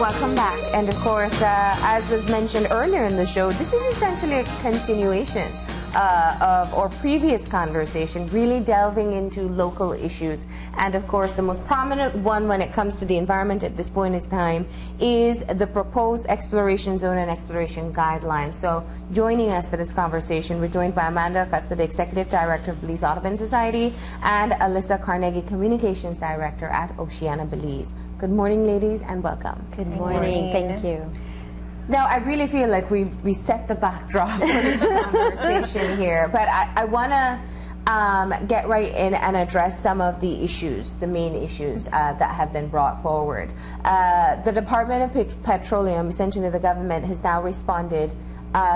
welcome back. And of course, as was mentioned earlier in the show, this is essentially a continuation of our previous conversation, really delving into local issues. And of course, the most prominent one when it comes to the environment at this point in time is the proposed exploration zone and exploration guidelines. So joining us for this conversation, we're joined by Amanda Acosta, the Executive Director of Belize Audubon Society, and Alyssa Carnegie, Communications Director at Oceana Belize. Good morning, ladies, and welcome. Good morning. Thank you. Now, I really feel like we set the backdrop for this conversation here, but I want to get right in and address some of the issues, the main issues that have been brought forward. The Department of Petroleum, essentially the government, has now responded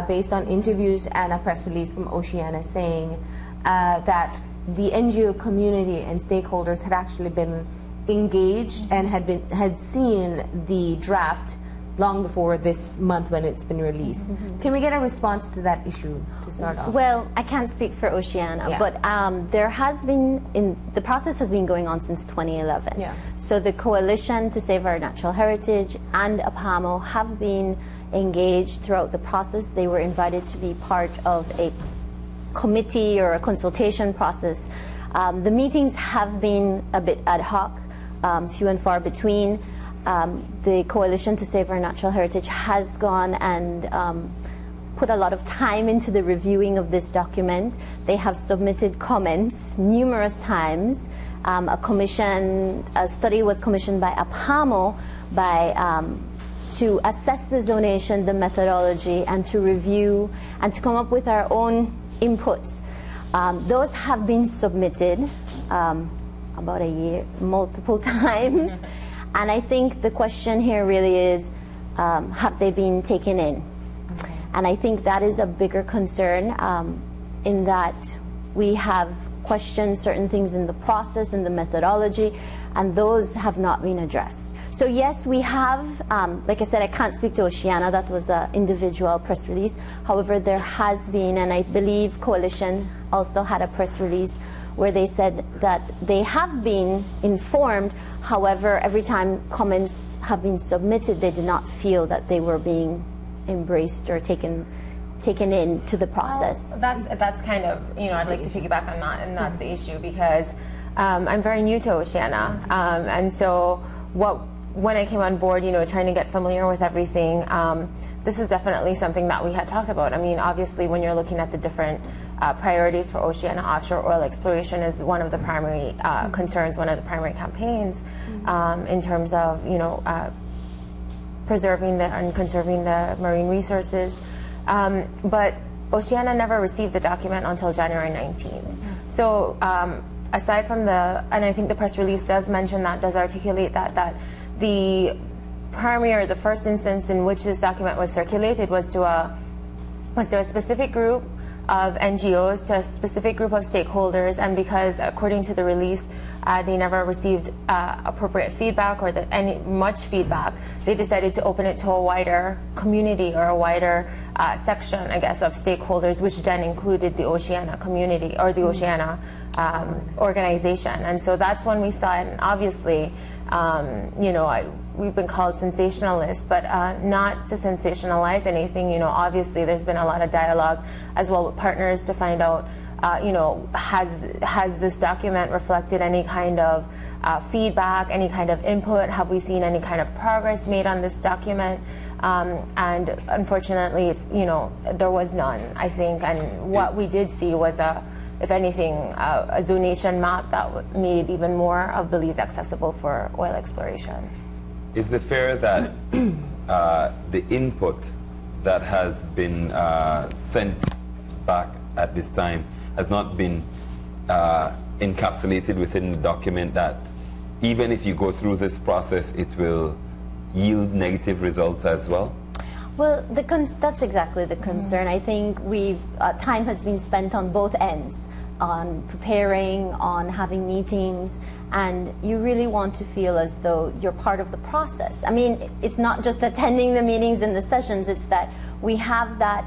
based on interviews and a press release from Oceana saying that the NGO community and stakeholders had actually been engaged and had seen the draft long before this month when it's been released. Can we get a response to that issue to start off? Well, I can't speak for Oceana, but there has been, the process has been going on since 2011. Yeah. So the Coalition to Save Our Natural Heritage and APAMO have been engaged throughout the process. They were invited to be part of a committee or a consultation process. The meetings have been a bit ad hoc, few and far between. The Coalition to Save Our Natural Heritage has gone and put a lot of time into the reviewing of this document. They have submitted comments numerous times. A study was commissioned by APAMO to assess the zonation, the methodology, and to review and to come up with our own inputs. Those have been submitted about a year, multiple times. And I think the question here really is, have they been taken in? Okay. And I think that is a bigger concern in that we have questioned certain things in the process and the methodology, and those have not been addressed. So yes, we have, like I said, I can't speak to Oceana, that was an individual press release. However, there has been, and I believe Coalition also had a press release where they said that they have been informed. However, every time comments have been submitted, they did not feel that they were being embraced or taken into the process. Well, that's kind of, I'd like to piggyback on that, and that's the issue, because I'm very new to Oceana, and so when I came on board, trying to get familiar with everything, this is definitely something that we had talked about. I mean, obviously, when you're looking at the different priorities for Oceana, offshore oil exploration is one of the primary concerns, one of the primary campaigns in terms of, preserving and conserving the marine resources. But Oceana never received the document until January 19th. So aside from and I think the press release does mention that, does articulate that the primary or the first instance in which this document was circulated was to a specific group of NGOs, to a specific group of stakeholders, and because according to the release they never received appropriate feedback or much feedback, they decided to open it to a wider community or a wider section, I guess, of stakeholders, which then included the Oceana community or the Oceana organization. And so that's when we saw it, and obviously we've been called sensationalists, but not to sensationalize anything. Obviously there's been a lot of dialogue as well with partners to find out, has this document reflected any kind of feedback, any kind of input? Have we seen any kind of progress made on this document? And unfortunately, there was none, I think. And what we did see was if anything, a zonation map that made even more of Belize accessible for oil exploration. Is it fair that the input that has been sent back at this time has not been encapsulated within the document, that even if you go through this process, it will yield negative results as well? Well, that's exactly the concern. I think time has been spent on both ends, on preparing, on having meetings, and you really want to feel as though you're part of the process. I mean, it's not just attending the meetings and the sessions, it's that we have that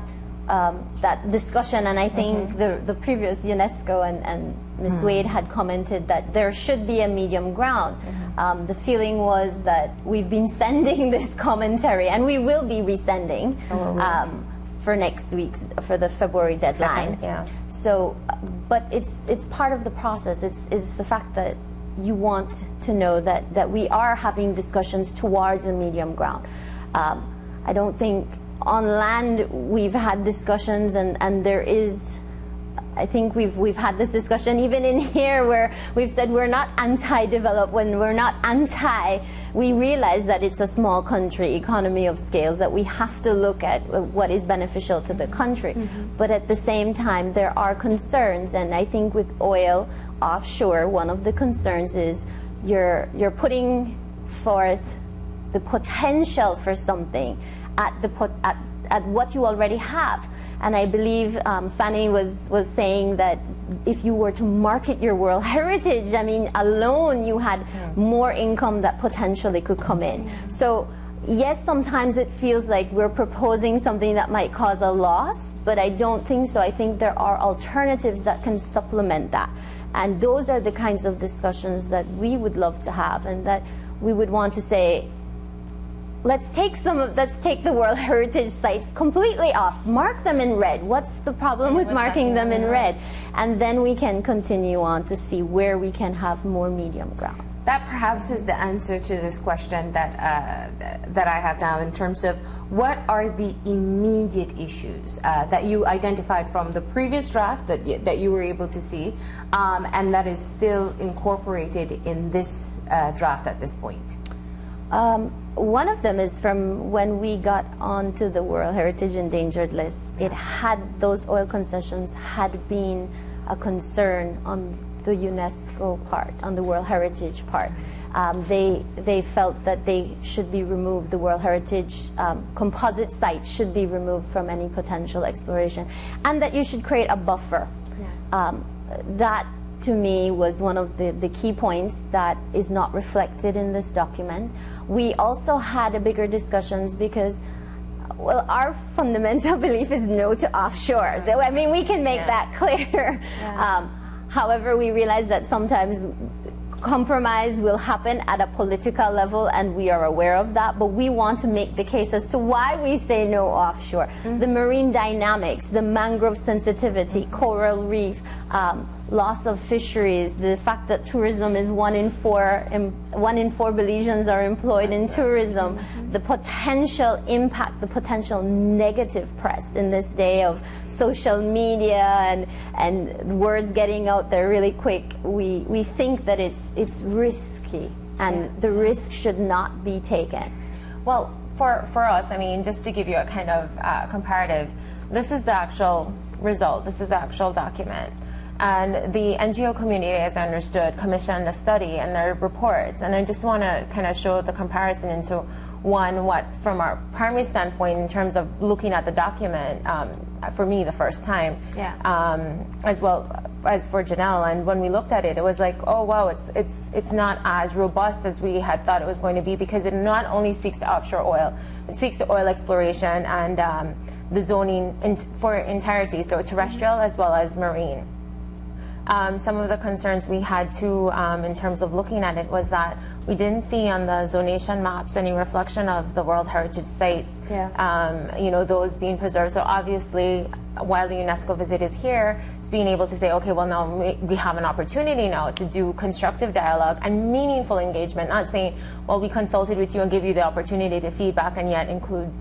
discussion, and I think the previous UNESCO and Ms. Wade had commented that there should be a medium ground. The feeling was that we've been sending this commentary, and we will be resending for next week's, for the February deadline. So, but it's part of the process. It's the fact that you want to know that we are having discussions towards a medium ground. I don't think on land we've had discussions, and there is, I think we've had this discussion even in here where we've said we're not anti-development, we're not anti. We realize that it's a small country, economy of scales, that we have to look at what is beneficial to the country. But at the same time, there are concerns, and I think with oil offshore, one of the concerns is you're putting forth the potential for something at what you already have. And I believe Fanny was saying that if you were to market your World Heritage, I mean, alone you had more income that potentially could come in. So yes, sometimes it feels like we're proposing something that might cause a loss, but I don't think so. I think there are alternatives that can supplement that. And those are the kinds of discussions that we would love to have, and that we would want to say, let's take the World Heritage sites completely off. Mark them in red. What's the problem with marking them in red? And then we can continue on to see where we can have more medium ground. That perhaps is the answer to this question that I have now, in terms of what are the immediate issues that you identified from the previous draft that you were able to see, and that is still incorporated in this draft at this point. One of them is from when we got onto the World Heritage Endangered List. It had, those oil concessions had been a concern on the UNESCO part, on the World Heritage part. They felt that they should be removed. The World Heritage composite site should be removed from any potential exploration, and that you should create a buffer. That, to me, was one of the key points that is not reflected in this document. We also had a bigger discussions because, well, our fundamental belief is no to offshore. I mean, we can make that clear. However, we realize that sometimes compromise will happen at a political level, and we are aware of that, but we want to make the case as to why we say no offshore. The marine dynamics, the mangrove sensitivity, coral reef, loss of fisheries, the fact that tourism is 1 in 4 Belizeans are employed in tourism, the potential impact, the potential negative press in this day of social media and words getting out there really quick. We think that it's risky, and the risk should not be taken. Well, for us, I mean, just to give you a kind of comparative, this is the actual result, this is the actual document. And the NGO community, as I understood, commissioned a study and their reports. And I just want to kind of show the comparison into one, what from our primary standpoint in terms of looking at the document, for me the first time, as well as for Janelle. And when we looked at it, it was like, oh wow, it's not as robust as we had thought it was going to be, because it not only speaks to offshore oil, it speaks to oil exploration and the zoning for entirety, so terrestrial as well as marine. Some of the concerns we had too in terms of looking at it was that we didn't see on the zonation maps any reflection of the World Heritage sites, you know, those being preserved. So obviously, while the UNESCO visit is here, it's being able to say, okay, well now we have an opportunity now to do constructive dialogue and meaningful engagement, not saying, well, we consulted with you and give you the opportunity to feedback and yet include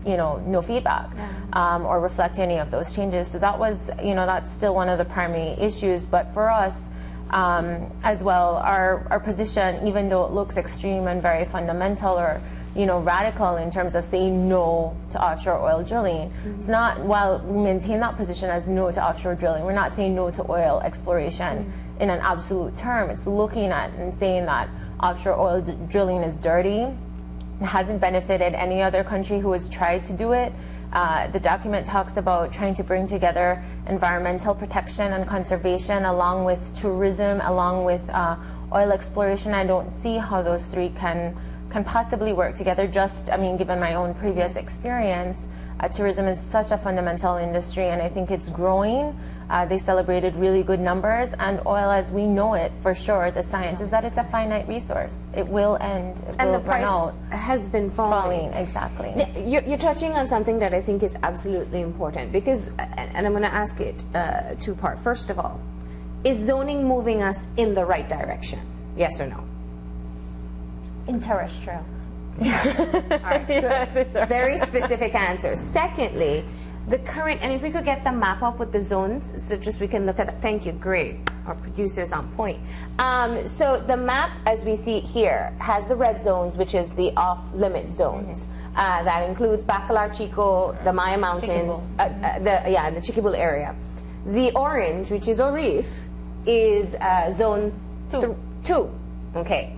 you know, no feedback or reflect any of those changes. So that was, you know, that's still one of the primary issues. But for us as well, our position, even though it looks extreme and very fundamental or, you know, radical in terms of saying no to offshore oil drilling, it's not, while we maintain that position as no to offshore drilling, we're not saying no to oil exploration in an absolute term. It's looking at and saying that offshore oil drilling is dirty. It hasn't benefited any other country who has tried to do it. The document talks about trying to bring together environmental protection and conservation along with tourism, along with oil exploration. I don't see how those three can can possibly work together. Just, I mean, given my own previous experience, tourism is such a fundamental industry, and I think it's growing. They celebrated really good numbers, and oil, as we know it for sure, the science is that it's a finite resource. It will end. It And will the price run out. has been falling. Exactly. You're touching on something that I think is absolutely important because, and I'm going to ask it two-part. First of all, is zoning moving us in the right direction? Yes or no? In terrestrial. All right, good. Very specific answer. Secondly, the current, and if we could get the map up with the zones, so just we can look at that. Thank you, great. Our producer's on point. So the map, as we see here, has the red zones, which is the off-limit zones. That includes Bacalar, Chico, the Maya Mountains, the Chiquibul area. The orange, which is Orif, is zone 2. Okay.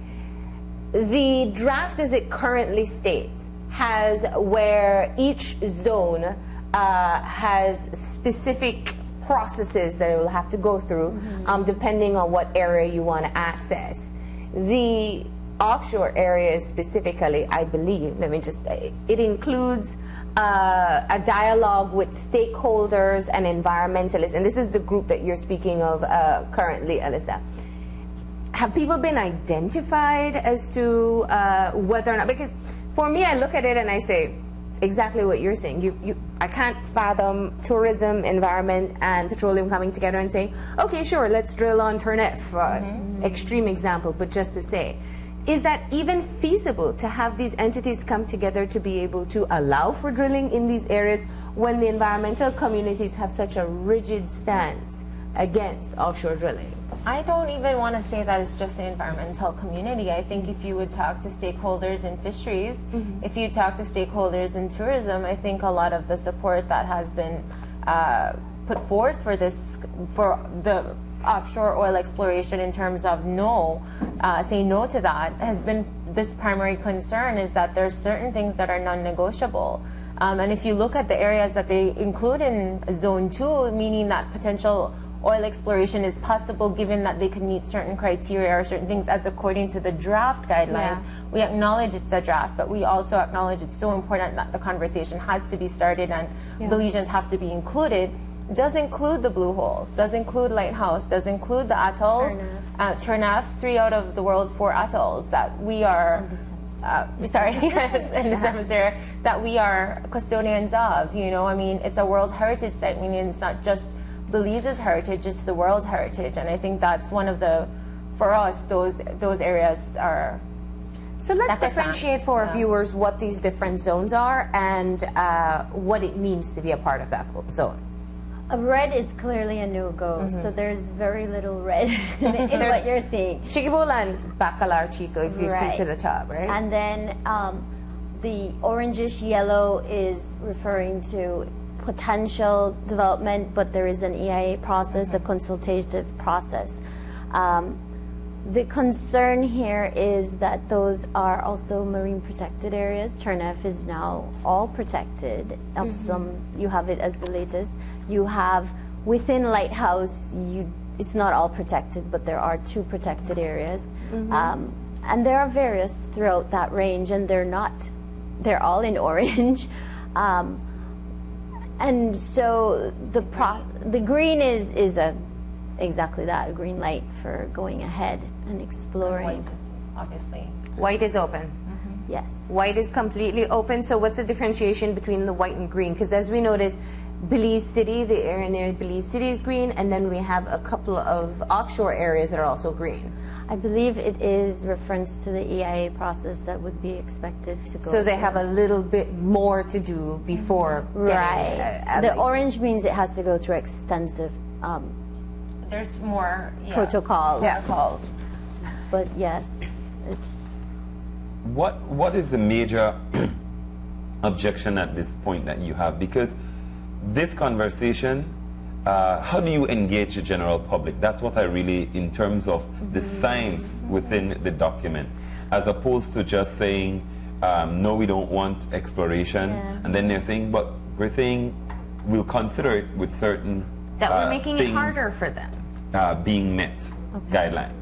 The draft, as it currently states, has where each zone has specific processes that it will have to go through, depending on what area you want to access. The offshore areas specifically, I believe, it includes a dialogue with stakeholders and environmentalists, and this is the group that you're speaking of currently, Alyssa. Have people been identified as to whether or not, because for me, I look at it and I say, exactly what you're saying. I can't fathom tourism, environment, and petroleum coming together and saying, okay, sure, let's drill on Turnef. Extreme example, but just to say, is that even feasible to have these entities come together to be able to allow for drilling in these areas when the environmental communities have such a rigid stance against offshore drilling? I don't even want to say that it's just the environmental community. I think if you would talk to stakeholders in fisheries, if you talk to stakeholders in tourism, I think a lot of the support that has been put forth for the offshore oil exploration in terms of saying no to that has been this primary concern, is that there's certain things that are non-negotiable. And if you look at the areas that they include in Zone 2, meaning that potential oil exploration is possible given that they can meet certain criteria or certain things as according to the draft guidelines. We acknowledge it's a draft, but we also acknowledge it's so important that the conversation has to be started and Belizeans have to be included. Does include the Blue Hole, does include Lighthouse, does include the atolls, Turnef, 3 out of the world's 4 atolls that we are in the Seventh that we are custodians of. I mean, it's a World Heritage Site, meaning it's not just Belize's heritage, it's the world's heritage, and I think that's one of the, for us, those areas are. So let's differentiate for our viewers what these different zones are and what it means to be a part of that zone. Red is clearly a no-go, so there's very little red in what you're seeing. Chiquibul and Bacalar, Chico, if you see to the top, right? And then the orangish yellow is referring to potential development, but there is an EIA process, a consultative process. The concern here is that those are also marine protected areas. Turnef is now all protected. Of some, you have it as the latest. You have within Lighthouse, it's not all protected, but there are 2 protected areas. And there are various throughout that range, and they're all in orange. And so the green is exactly that, a green light for going ahead and exploring. White is, obviously. White is open. Yes. White is completely open. So what's the differentiation between the white and green? Because as we noticed, Belize City, the area near Belize City is green, and then we have a couple of offshore areas that are also green. I believe it is reference to the EIA process that would be expected to go. So they have a little bit more to do before getting the orange means it has to go through extensive there's more protocols. Protocols. But yes, it's. What is the major objection at this point that you have? Because this conversation, how do you engage the general public? That's what I really, in terms of the science within the document, as opposed to just saying, no, we don't want exploration, and then they're saying, but we're saying we'll consider it with certain that we're making it harder for them being met, guidelines.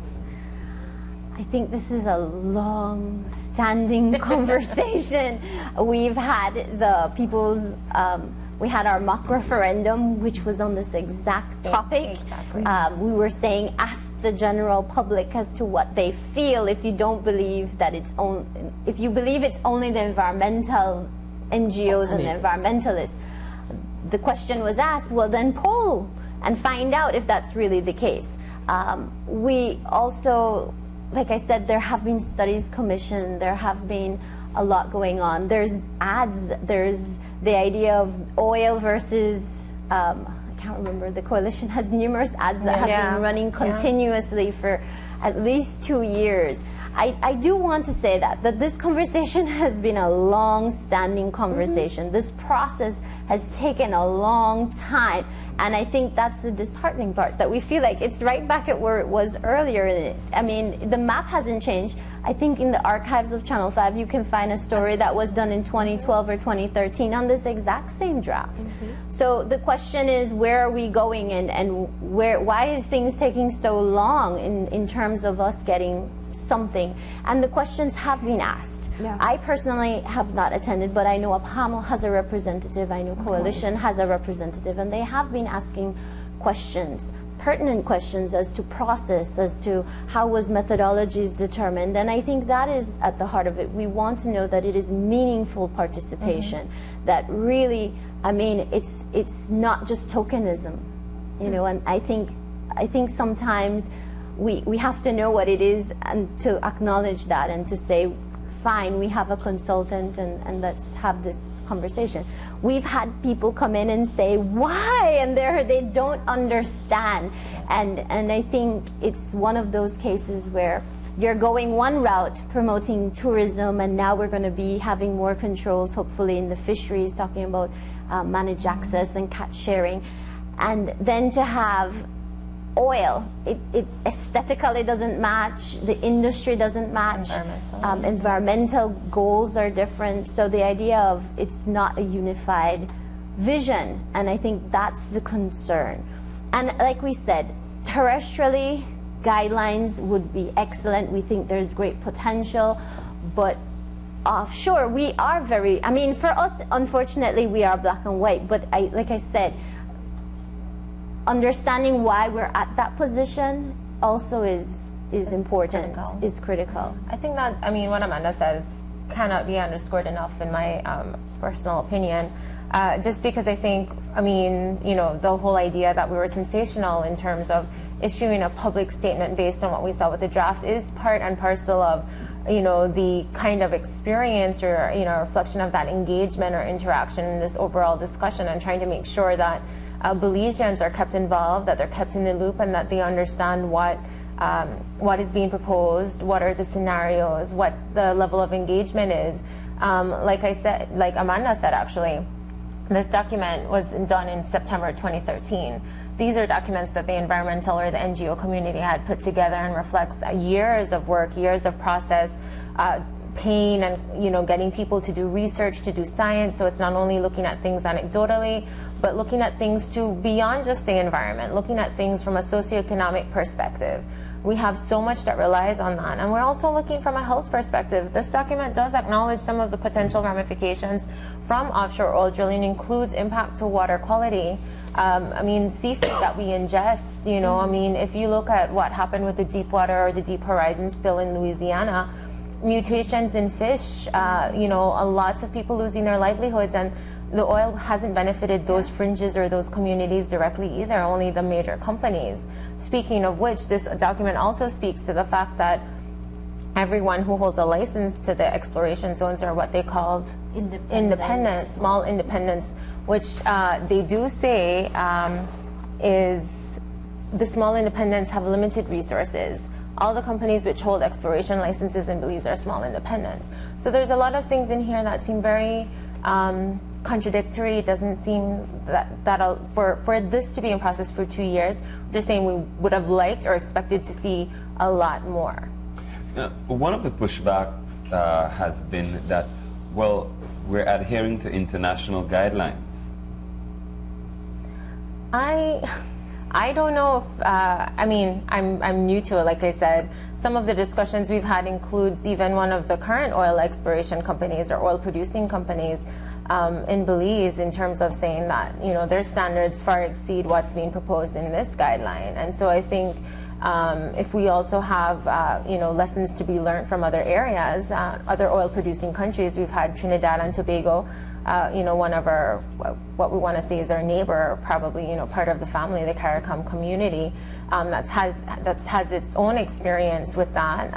I think this is a long-standing conversation. We've had the people's, we had our mock referendum, which was on this exact topic. Exactly. We were saying, ask the general public as to what they feel. If you don't believe that it's only, if you believe it's only the environmental NGOs and the environmentalists, the question was asked, well then poll and find out if that's really the case. We also, like I said, there have been studies commissioned, there have been a lot going on. There's ads, there's the idea of oil versus, I can't remember, the coalition has numerous ads that have been running continuously for at least 2 years. I do want to say that this conversation has been a long-standing conversation. This process has taken a long time, and I think that's the disheartening part, that we feel like it's right back at where it was earlier. I mean, the map hasn't changed. I think in the archives of Channel 5 you can find a story that was done in 2012 or 2013 on this exact same draft. So the question is, where are we going, and why is things taking so long in terms of us getting something? And the questions have been asked. I personally have not attended, but I know APAMO has a representative, I know Coalition has a representative, and they have been asking questions, pertinent questions as to process, as to how was methodologies determined, and I think that is at the heart of it. We want to know that it is meaningful participation, that really, I mean, it's not just tokenism, you know, and I think sometimes we have to know what it is and to acknowledge that and to say, fine, we have a consultant and let's have this conversation. We've had people come in and say, why? And they don't understand. And I think it's one of those cases where you're going one route, promoting tourism, and now we're going to be having more controls, hopefully in the fisheries, talking about managed access and catch sharing. And then to have oil, it aesthetically doesn't match, the industry doesn't match, environmental goals are different, so the idea of it's not a unified vision, and I think that's the concern. And like we said, terrestrially, guidelines would be excellent. We think there's great potential, but offshore, we are very, I mean, for us, unfortunately, we are black and white, but like I said, understanding why we're at that position also is important, is critical. I think that, I mean, what Amanda says cannot be underscored enough in my personal opinion, just because I think, I mean, you know, the whole idea that we were sensational in terms of issuing a public statement based on what we saw with the draft is part and parcel of, you know, the kind of experience or, you know, reflection of that engagement or interaction in this overall discussion, and trying to make sure that Belizeans are kept involved, that they're kept in the loop, and that they understand what is being proposed, what are the scenarios, what the level of engagement is. Like I said, like Amanda said, actually, this document was done in September 2013. These are documents that the environmental or the NGO community had put together and reflects years of work, years of process, pain, and, you know, getting people to do research, to do science. So it's not only looking at things anecdotally, but looking at things too beyond just the environment, looking at things from a socioeconomic perspective. We have so much that relies on that, and we're also looking from a health perspective. This document does acknowledge some of the potential ramifications from offshore oil drilling, includes impact to water quality. I mean, seafood that we ingest, you know, I mean, if you look at what happened with the Deepwater or the Deep Horizon spill in Louisiana, mutations in fish, you know, lots of people losing their livelihoods, and the oil hasn't benefited those fringes or those communities directly either, only the major companies. Speaking of which, this document also speaks to the fact that everyone who holds a license to the exploration zones are what they called independent, small independents, which they do say is the small independents have limited resources. All the companies which hold exploration licenses in Belize are small independents. So there's a lot of things in here that seem very contradictory. It doesn't seem that for this to be in process for 2 years, we're just saying we would have liked or expected to see a lot more. One of the pushbacks has been that, well, we're adhering to international guidelines. I don't know if, I mean, I'm new to it, like I said. Some of the discussions we've had includes even one of the current oil exploration companies or oil producing companies in Belize, in terms of saying that, you know, their standards far exceed what's being proposed in this guideline. And so I think if we also have, you know, lessons to be learned from other areas, other oil producing countries, we've had Trinidad and Tobago, you know, one of our, what we want to say is our neighbor, probably, you know, part of the family, the CARICOM community, that has its own experience with that,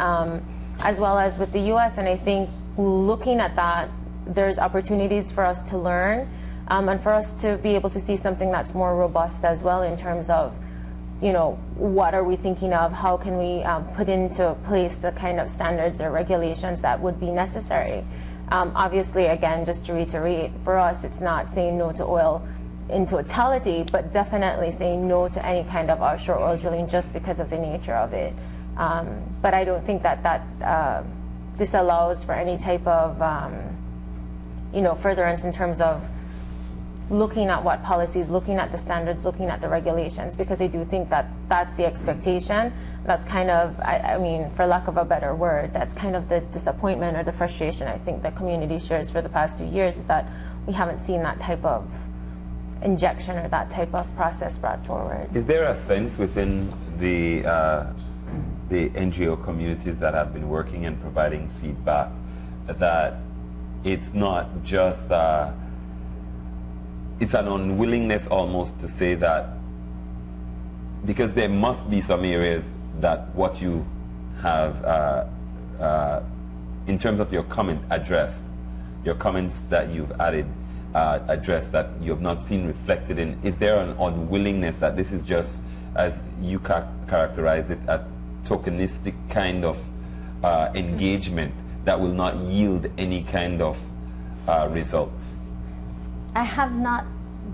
as well as with the U.S. And I think looking at that, there's opportunities for us to learn, and for us to be able to see something that's more robust as well, in terms of, you know, what are we thinking of? How can we put into place the kind of standards or regulations that would be necessary? Obviously, again, just to reiterate, for us, it's not saying no to oil in totality, but definitely saying no to any kind of offshore oil drilling just because of the nature of it. But I don't think that disallows for any type of, you know, furtherance in terms of looking at what policies, looking at the standards, looking at the regulations, because I do think that that's the expectation. That's kind of, I mean, for lack of a better word, that's kind of the disappointment or the frustration I think the community shares for the past 2 years, is that we haven't seen that type of injection or that type of process brought forward. Is there a sense within the NGO communities that have been working and providing feedback that it's not just it's an unwillingness almost to say that, because there must be some areas that what you have in terms of your comment addressed, your comments that you've added addressed, that you have not seen reflected in, is there an unwillingness that this is just, as you characterize it, a tokenistic kind of engagement that will not yield any kind of results? I have not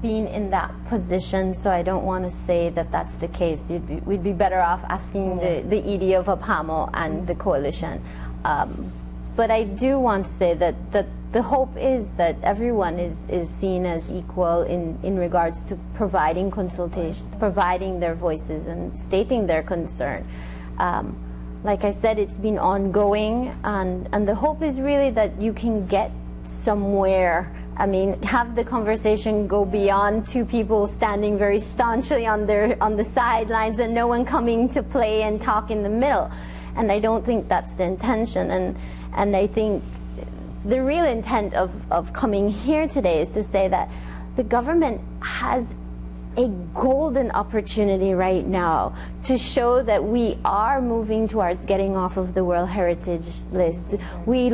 been in that position, so I don't want to say that that's the case. We'd be better off asking the ED of APAMO and the coalition. But I do want to say that the hope is that everyone is seen as equal in regards to providing consultation, providing their voices and stating their concern. Like I said, it's been ongoing, and the hope is really that you can get somewhere. I mean, have the conversation go beyond two people standing very staunchly on the sidelines and no one coming to play and talk in the middle. And I don't think that's the intention. And I think the real intent of coming here today is to say that the government has a golden opportunity right now to show that we are moving towards getting off of the World Heritage List. We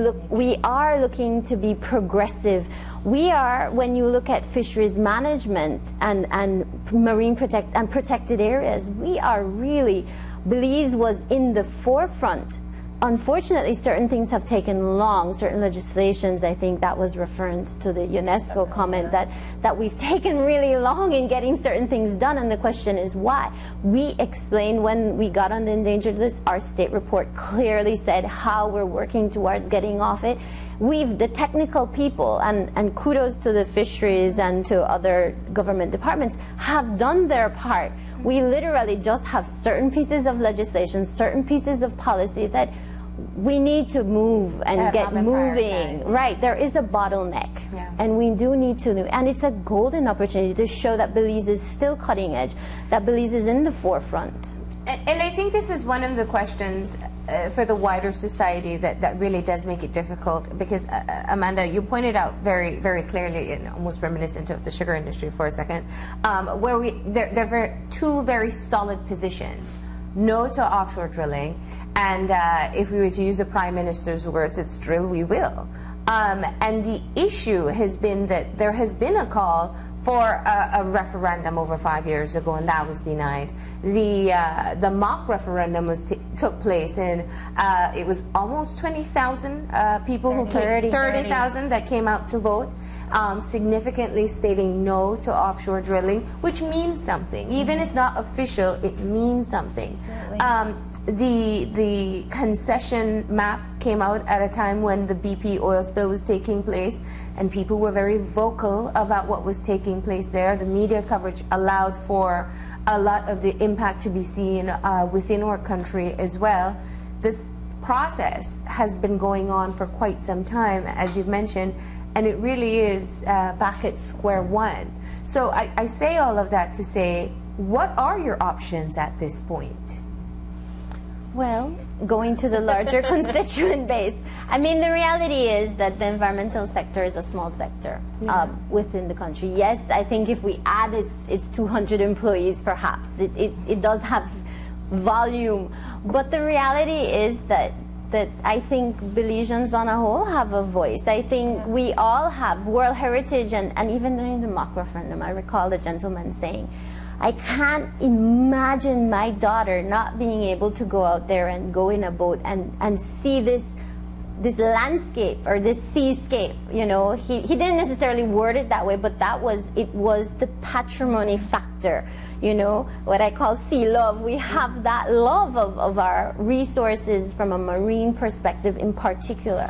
are looking to be progressive. We are, when you look at fisheries management and marine protected areas, we are really, Belize was in the forefront. Unfortunately, certain things have taken long, certain legislations, I think that was reference to the UNESCO comment, that we've taken really long in getting certain things done, and the question is why? We explained when we got on the endangered list, our state report clearly said how we're working towards getting off it. The technical people, and kudos to the fisheries and to other government departments, have done their part. We literally just have certain pieces of legislation, certain pieces of policy that we need to move and get moving. Right, there is a bottleneck, and we do need to, and it's a golden opportunity to show that Belize is still cutting edge, that Belize is in the forefront. And I think this is one of the questions for the wider society that really does make it difficult, because Amanda, you pointed out very, very clearly, and almost reminiscent of the sugar industry for a second, where there are two very solid positions: no to offshore drilling, and if we were to use the Prime Minister's words, it's drill we will. And the issue has been that there has been a call for a referendum over 5 years ago, and that was denied. The mock referendum took place, and it was almost 20,000 people who came, 30,000 that came out to vote, significantly stating no to offshore drilling, which means something. Even if not official, it means something. the concession map came out at a time when the BP oil spill was taking place, and people were very vocal about what was taking place there. The media coverage allowed for a lot of the impact to be seen within our country as well. This process has been going on for quite some time, as you've mentioned, and it really is back at square one. So I say all of that to say, what are your options at this point? Well, going to the larger constituent base. I mean, the reality is that the environmental sector is a small sector within the country. Yes, I think if we add its 200 employees, perhaps, it does have volume. But the reality is that I think Belizeans on a whole have a voice. I think we all have World Heritage, and even during the mock referendum, I recall the gentleman saying, I can't imagine my daughter not being able to go out there and go in a boat and see this landscape or this seascape. You know, he didn't necessarily word it that way, but it was the patrimony factor. You know, what I call sea love. We have that love of our resources from a marine perspective in particular,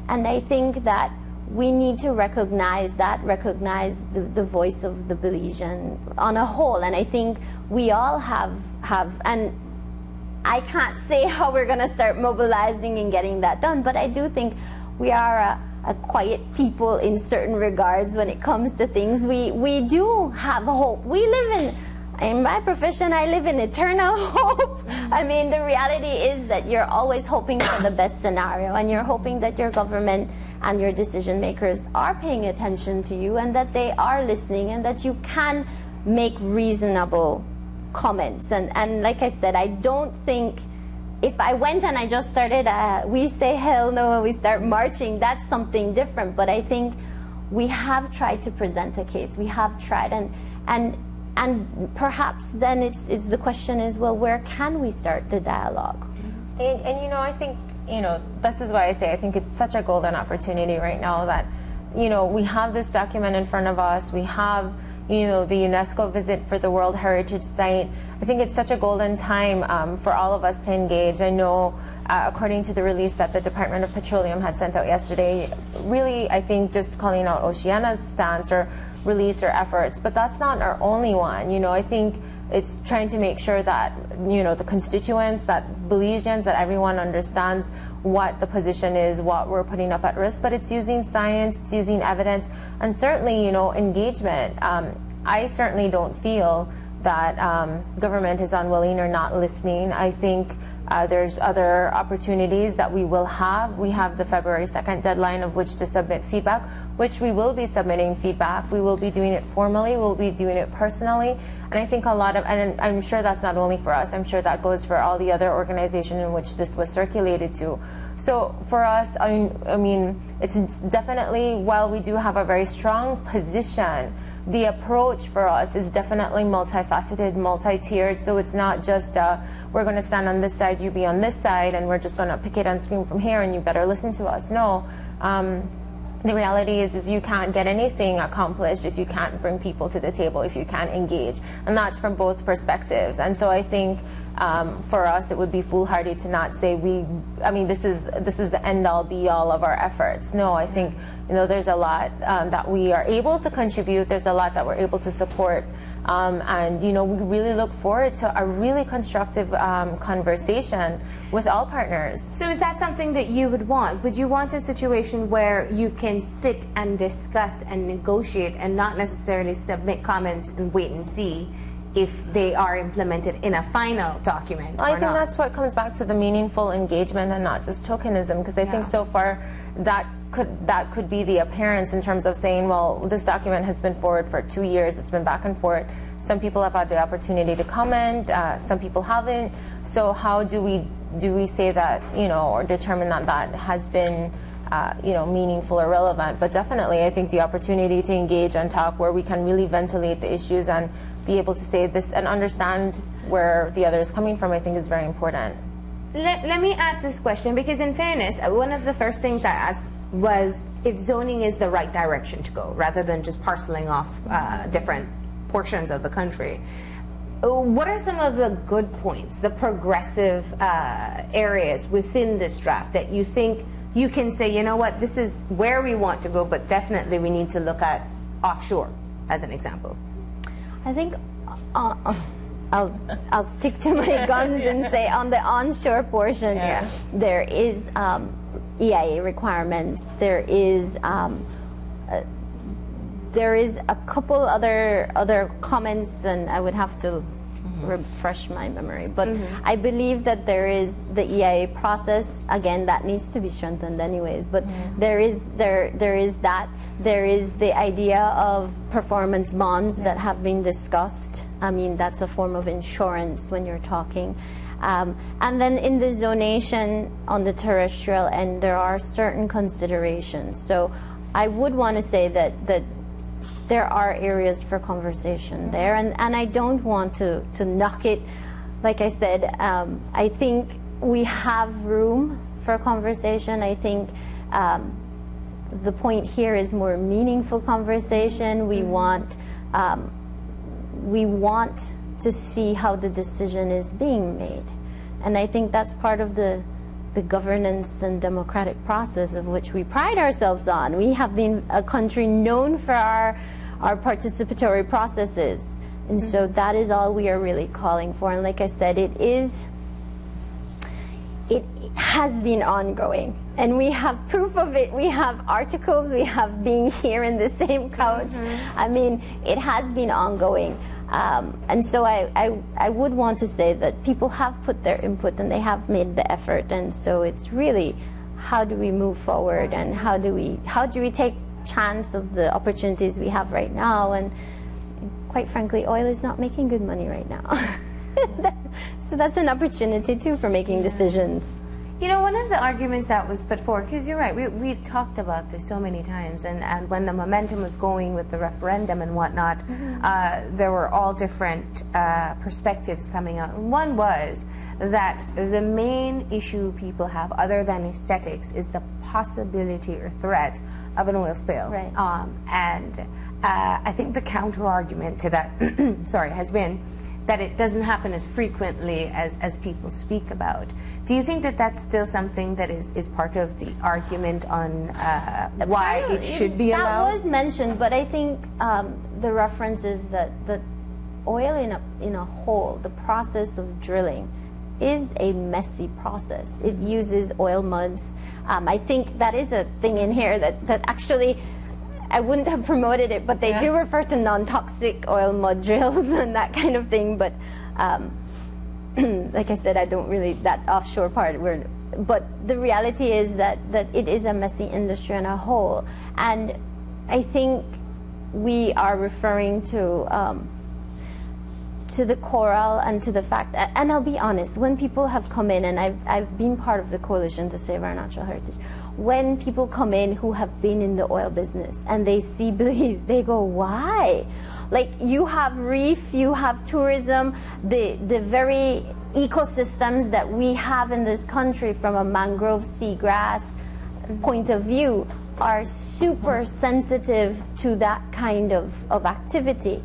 and I think that we need to recognize the voice of the Belizean on a whole. And I think we all have, and I can't say how we're going to start mobilizing and getting that done, but I do think we are a quiet people in certain regards when it comes to things. We do have hope. We live in my profession, I live in eternal hope. I mean, the reality is that you're always hoping for the best scenario, and you're hoping that your government and your decision makers are paying attention to you, and that they are listening, and that you can make reasonable comments. And like I said, I don't think if I went and I just started, we say hell no and we start marching, that's something different. But I think we have tried to present a case. We have tried, and perhaps then it's the question is, well, where can we start the dialogue? And you know, I think, you know, this is why I say I think it's such a golden opportunity right now that, you know, we have this document in front of us. We have, you know, the UNESCO visit for the World Heritage Site. I think it's such a golden time for all of us to engage. I know, according to the release that the Department of Petroleum had sent out yesterday, really, I think just calling out Oceana's stance or release or efforts, but that's not our only one. You know, I think it's trying to make sure that, you know, the constituents, that Belizeans, that everyone understands what the position is, what we're putting up at risk, but it's using science, it's using evidence, and certainly, you know, engagement. I certainly don't feel that government is unwilling or not listening. I think there's other opportunities that we will have. We have the February 2nd deadline of which to submit feedback, which we will be submitting feedback. We will be doing it formally, we'll be doing it personally, and I think a lot of, and I'm sure that's not only for us, I'm sure that goes for all the other organizations in which this was circulated to. So for us, I mean, it's definitely, while we do have a very strong position, the approach for us is definitely multifaceted, multi-tiered. So it's not just we're going to stand on this side, you be on this side, and we're just going to pick it and scream from here, and you better listen to us. No. The reality is you can't get anything accomplished if you can't bring people to the table, if you can't engage, and that's from both perspectives. And so I think for us, it would be foolhardy to not say this is the end-all, be-all of our efforts. No, I think, you know, there's a lot that we are able to contribute. There's a lot that we're able to support. And, you know, we really look forward to a really constructive conversation with all partners. So is that something that you would want? Would you want a situation where you can sit and discuss and negotiate and not necessarily submit comments and wait and see if they are implemented in a final document? I think that's what comes back to the meaningful engagement and not just tokenism, because I think so far that could be the appearance in terms of saying, well, this document has been forward for 2 years, it's been back and forth. Some people have had the opportunity to comment, some people haven't. So how do we say that, you know, or determine that that has been you know, meaningful or relevant? But definitely, I think the opportunity to engage and talk where we can really ventilate the issues and be able to say this and understand where the other is coming from, I think is very important. Let me ask this question, because in fairness, one of the first things I asked was if zoning is the right direction to go, rather than just parceling off different portions of the country. what are some of the good points, the progressive areas within this draft that you think you can say, you know what, this is where we want to go, but definitely we need to look at offshore, as an example? I think I'll stick to my guns and say on the onshore portion, there is EIA requirements. There is a couple other comments, and I would have to refresh my memory. But I believe that there is the EIA process, again, that needs to be strengthened anyways. But there is that. There is the idea of performance bonds that have been discussed. I mean, that's a form of insurance when you're talking. And then in the zonation on the terrestrial end, there are certain considerations. So I would want to say that there are areas for conversation there, and I don't want to knock it. Like I said, I think we have room for conversation. I think the point here is more meaningful conversation. We want to see how the decision is being made, and I think that's part of the governance and democratic process of which we pride ourselves on. We have been a country known for our participatory processes, and so that is all we are really calling for. And like I said, it has been ongoing, and we have proof of it. We have articles, we have being here in the same couch. I mean, it has been ongoing. And so I would want to say that people have put their input and they have made the effort, and so it's really how do we move forward, and how do we take chance of the opportunities we have right now. And quite frankly, oil is not making good money right now. So that's an opportunity too for making decisions. You know, one of the arguments that was put forward, because you're right, we've talked about this so many times, and when the momentum was going with the referendum and whatnot, there were all different perspectives coming out. And one was that the main issue people have, other than aesthetics, is the possibility or threat of an oil spill. Right. And I think the counter argument to that, sorry, has been that it doesn't happen as frequently as people speak about. Do you think that that's still something that is part of the argument on why it should be allowed? That was mentioned, but I think the reference is that oil in a whole, the process of drilling, is a messy process. It uses oil muds. I think that is a thing in here that actually, I wouldn't have promoted it, but they do refer to non-toxic oil mud drills and that kind of thing. But like I said, I don't really, that offshore part, but the reality is that it is a messy industry in a whole. And I think we are referring to the coral and to the fact, and I'll be honest, when people have come in, and I've been part of the coalition to save our natural heritage, when people come in who have been in the oil business and they see Belize, they go, why? Like, you have reef, you have tourism, the very ecosystems that we have in this country from a mangrove seagrass point of view are super sensitive to that kind of activity.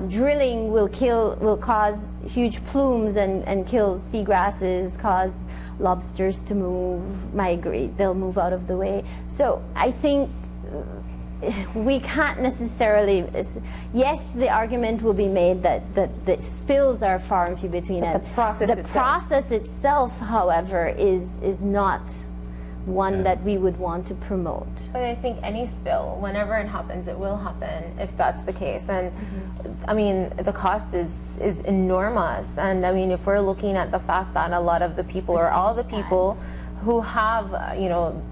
Drilling will cause huge plumes and kill seagrasses, cause lobsters to migrate, they'll move out of the way. So I think we can't necessarily, yes, the argument will be made that the spills are far and few between. But the process itself, however, is not one that we would want to promote. But I think any spill, whenever it happens, it will happen if that's the case. And I mean, the cost is enormous. And I mean, if we're looking at the fact that a lot of the people, or all the people who have,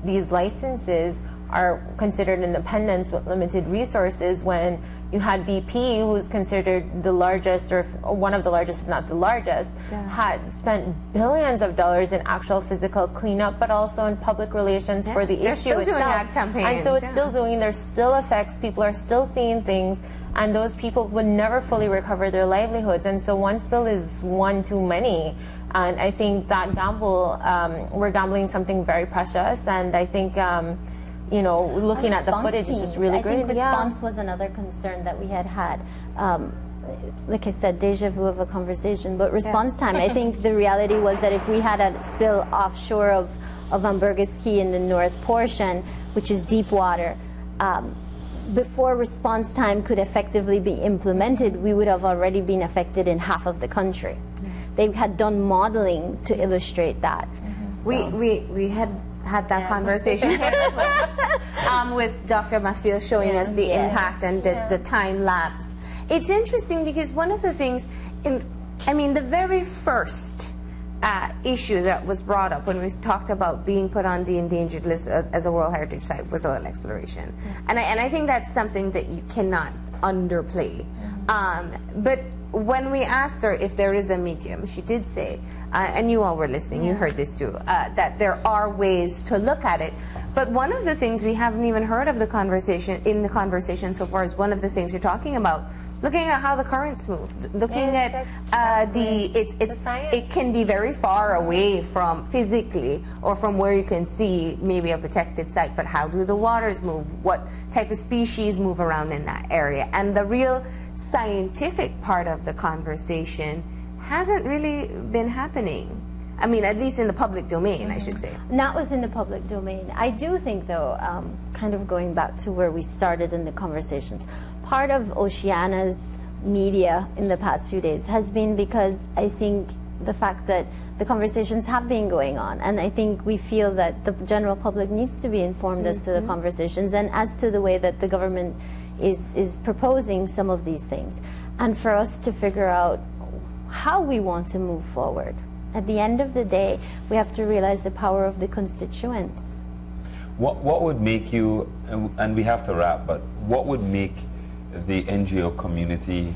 these licenses are considered independents with limited resources, when you had BP, who's considered the largest, or one of the largest, if not the largest, had spent billions of dollars in actual physical cleanup, but also in public relations for the issue still itself. Doing ad campaigns, and so it's still doing, there's still effects, people are still seeing things, and those people would never fully recover their livelihoods. And so one spill is one too many. And I think that gamble, we're gambling something very precious, and I think looking at the footage is just really great. I think response was another concern that we had. like I said, deja vu of a conversation, but response time. I think the reality was that if we had a spill offshore of Ambergris Key in the north portion, which is deep water, before response time could effectively be implemented, we would have already been affected in half of the country. They had done modeling to illustrate that. So. We had that conversation with Dr. McField showing us the impact and the time lapse. It's interesting because one of the things, the very first issue that was brought up when we talked about being put on the endangered list as a World Heritage Site was oil exploration. And I think that's something that you cannot underplay. But when we asked her if there is a medium, she did say, and you all were listening, you heard this too, that there are ways to look at it. But one of the things we haven't even heard of the conversation so far is one of the things you're talking about, looking at how the currents move, looking at it can be very far away from physically or from where you can see maybe a protected site, but how do the waters move? What type of species move around in that area? And the real scientific part of the conversation hasn't really been happening. I mean, at least in the public domain, I should say. Not within the public domain. I do think, though, kind of going back to where we started in the conversations, part of Oceana's media in the past few days has been because I think the fact that the conversations have been going on, and I think we feel that the general public needs to be informed as to the conversations and as to the way that the government is proposing some of these things, and for us to figure out how we want to move forward. At the end of the day, we have to realize the power of the constituents. What would make you, and we have to wrap, but what would make the NGO community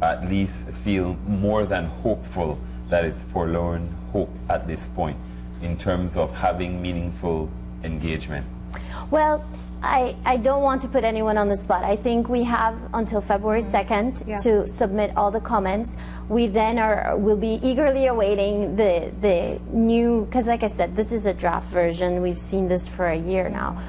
at least feel more than hopeful that it's forlorn hope at this point in terms of having meaningful engagement? Well, I don't want to put anyone on the spot. I think we have until February 2nd to submit all the comments. We then will be eagerly awaiting the new, because like I said, this is a draft version. We've seen this for a year now.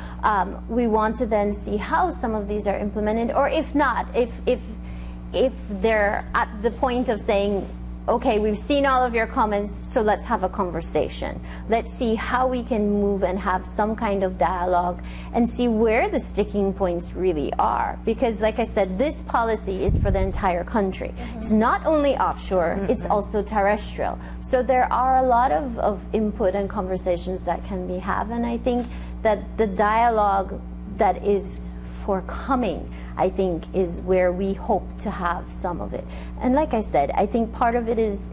We want to then see how some of these are implemented, or if not, if they're at the point of saying, okay, we've seen all of your comments, so let's have a conversation. Let's see how we can move and have some kind of dialogue and see where the sticking points really are. Because like I said, this policy is for the entire country. It's not only offshore, it's also terrestrial. So there are a lot of input and conversations that can be had, and I think that the dialogue that is forthcoming, I think, is where we hope to have some of it. And like I said, I think part of it is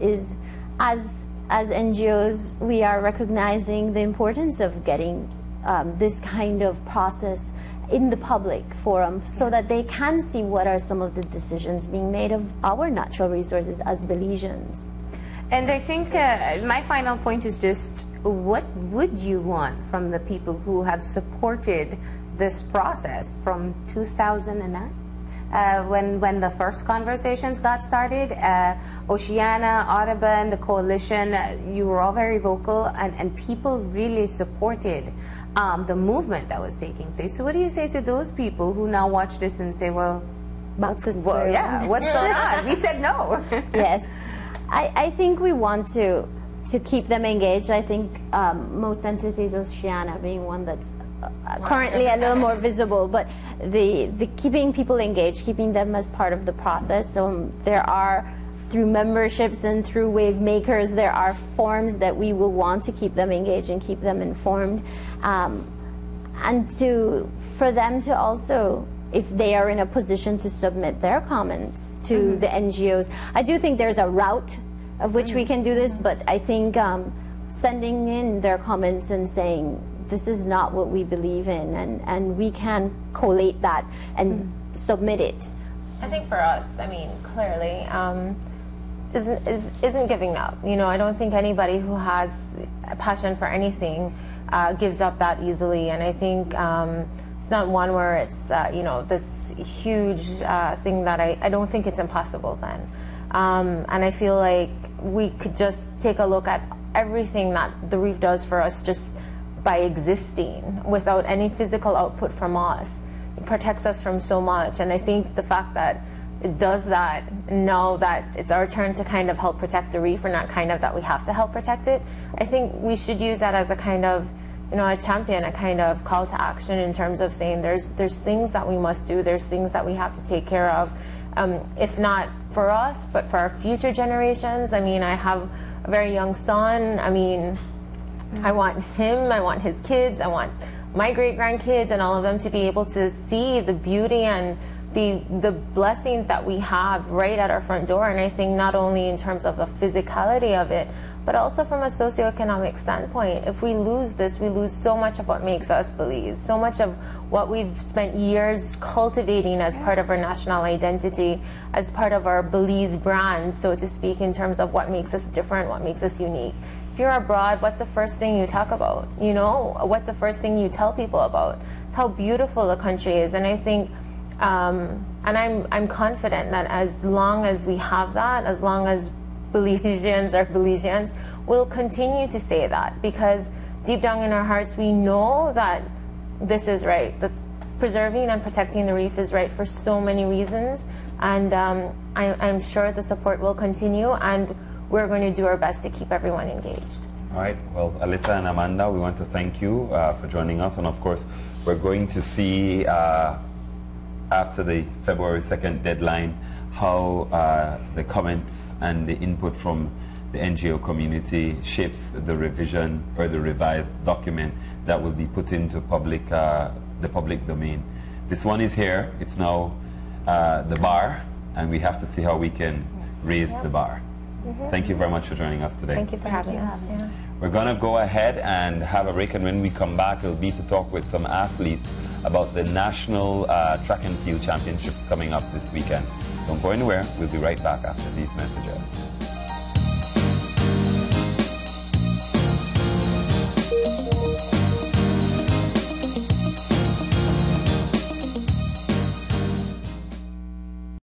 as NGOs, we are recognizing the importance of getting this kind of process in the public forum so that they can see what are some of the decisions being made of our natural resources as Belizeans. And I think my final point is just, what would you want from the people who have supported this process from 2009? When the first conversations got started, Oceana, Audubon, the coalition, you were all very vocal, and people really supported the movement that was taking place. So what do you say to those people who now watch this and say, well, what's going on? We said no. Yes. I think we want to keep them engaged. I think most entities, Oceana being one that's currently a little more visible, but the keeping people engaged, keeping them as part of the process. So there are, through memberships and through wave makers, there are forms that we will want to keep them engaged and keep them informed, and for them to also, if they are in a position to submit their comments to the NGOs. I do think there's a route of which we can do this, but I think sending in their comments and saying, this is not what we believe in, and we can collate that and submit it. I think for us, I mean, clearly, isn't giving up. You know, I don't think anybody who has a passion for anything gives up that easily, and I think it's not one where it's, you know, this huge thing that I don't think it's impossible then. And I feel like we could just take a look at everything that the reef does for us just by existing without any physical output from us. It protects us from so much, and I think the fact that does that know that it's our turn to kind of help protect the reef, or not kind of that we have to help protect it, I think we should use that as a kind of, a champion, a kind of call to action in terms of saying there's things that we must do, there's things that we have to take care of, if not for us, but for our future generations. I mean, I have a very young son. I mean, I want him, I want his kids, I want my great-grandkids and all of them to be able to see the beauty and the blessings that we have right at our front door. And I think not only in terms of the physicality of it, but also from a socioeconomic standpoint. If we lose this, we lose so much of what makes us Belize, so much of what we've spent years cultivating as part of our national identity, as part of our Belize brand, so to speak, in terms of what makes us different, what makes us unique. If you're abroad, what's the first thing you talk about? What's the first thing you tell people about? It's how beautiful the country is. And I think, and I'm confident that as long as we have that, as long as Belizeans are Belizeans, we'll continue to say that, because deep down in our hearts we know that this is right, that preserving and protecting the reef is right for so many reasons, and I'm sure the support will continue, and we're going to do our best to keep everyone engaged. All right, well, Alyssa and Amanda, we want to thank you for joining us, and of course we're going to see after the February 2nd deadline how the comments and the input from the NGO community shapes the revision or the revised document that will be put into the public domain. This one is here. It's now the bar, and we have to see how we can raise the bar. Thank you very much for joining us today. Thank you for having us. Yeah. We're going to go ahead and have a break, and when we come back, it'll be to talk with some athletes about the National Track and Field Championship coming up this weekend. Don't go anywhere. We'll be right back after these messages.